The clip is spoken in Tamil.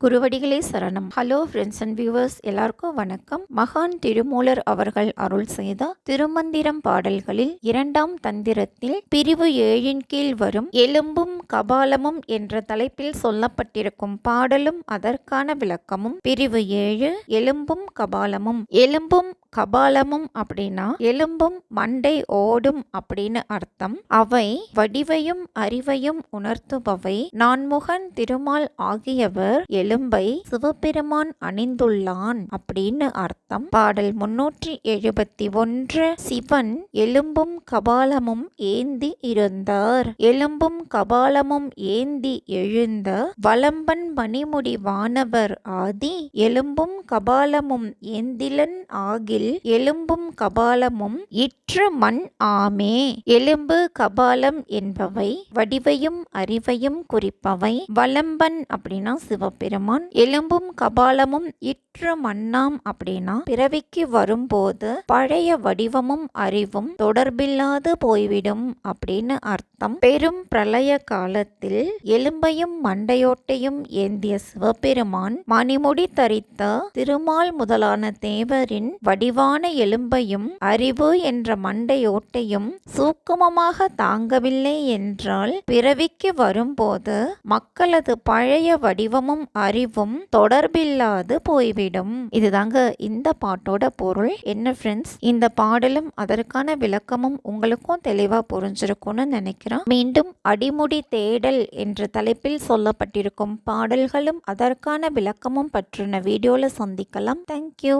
குருவடிகளே சரணம். ஹலோ ஃப்ரெண்ட்ஸ் அண்ட் வியூவர்ஸ், எல்லாருக்கும் வணக்கம். மகான் திருமூலர் அவர்கள் அருள் செய்த திருமந்திரம் பாடல்களில் 2ஆம் தந்திரத்தில் பிரிவு 7 கீழ் வரும் எலும்பும் கபாலமும் என்ற தலைப்பில் சொல்லப்பட்டிருக்கும் பாடலும் அதற்கான விளக்கமும். பிரிவு 7 எலும்பும் கபாலமும். எலும்பும் கபாலமும் அப்படின்னா எலும்பும் மண்டை ஓடும் அப்படின்னு அர்த்தம். அவை வடிவையும் அறிவையும் உணர்த்துபவை. நான்முகன் திருமால் ஆகியவர் எலும்பை சிவபெருமான் அணிந்துள்ளான் அப்படின்னு அர்த்தம். பாடல் 371. சிவன் எலும்பும் கபாலமும் ஏந்தி இருந்தார். எலும்பும் கபாலமும் ஏந்தி எழுந்த வலம்பன் மணிமுடி வானவர் ஆதி எலும்பும் கபாலமும் ஏந்திலன் ஆகில் எலும்பும் கபாலமும் இற்று மண் ஆமே. எலும்பு கபாலம் என்பவை வடிவையும் அறிவையும் குறிப்பவை. வலம்பன் அப்படின்னா சிவபெருமான். எலும்பும் கபாலமும் இற்று மண்ணாம் அப்படின்னா பிறவிக்கு வரும்போது பழைய வடிவமும் அறிவும் தொடர்பில்லாது போய்விடும் அப்படின்னு அர்த்தம். பெரும் பிரளய காலத்தில் எலும்பையும் மண்டையோட்டையும் ஏந்திய சிவபெருமான் மணிமுடி தரித்த திருமால் முதலான தேவரின் வடிவான எலும்பையும் அறிவு என்ற மண்டையோட்டையும் சூக்குமமாக தாங்கவில்லை என்றால் பிறவிக்கு வரும்போது மக்களது பழைய வடிவமும் அறிவும் தொடர்பில்லாது போய்விடும். இதுதாங்க இந்த பாட்டோட பொருள். என்ன ஃப்ரெண்ட்ஸ், இந்த பாடலும் அதற்கான விளக்கமும் உங்களுக்கும் தெளிவா புரிஞ்சிருக்கும்னு நினைக்கிறேன். மீண்டும் அடிமுடி தேடல் என்ற தலைப்பில் சொல்லப்பட்டிருக்கும் பாடல்களும் அதற்கான விளக்கமும் பற்றின வீடியோல சந்திக்கலாம். தேங்க்யூ.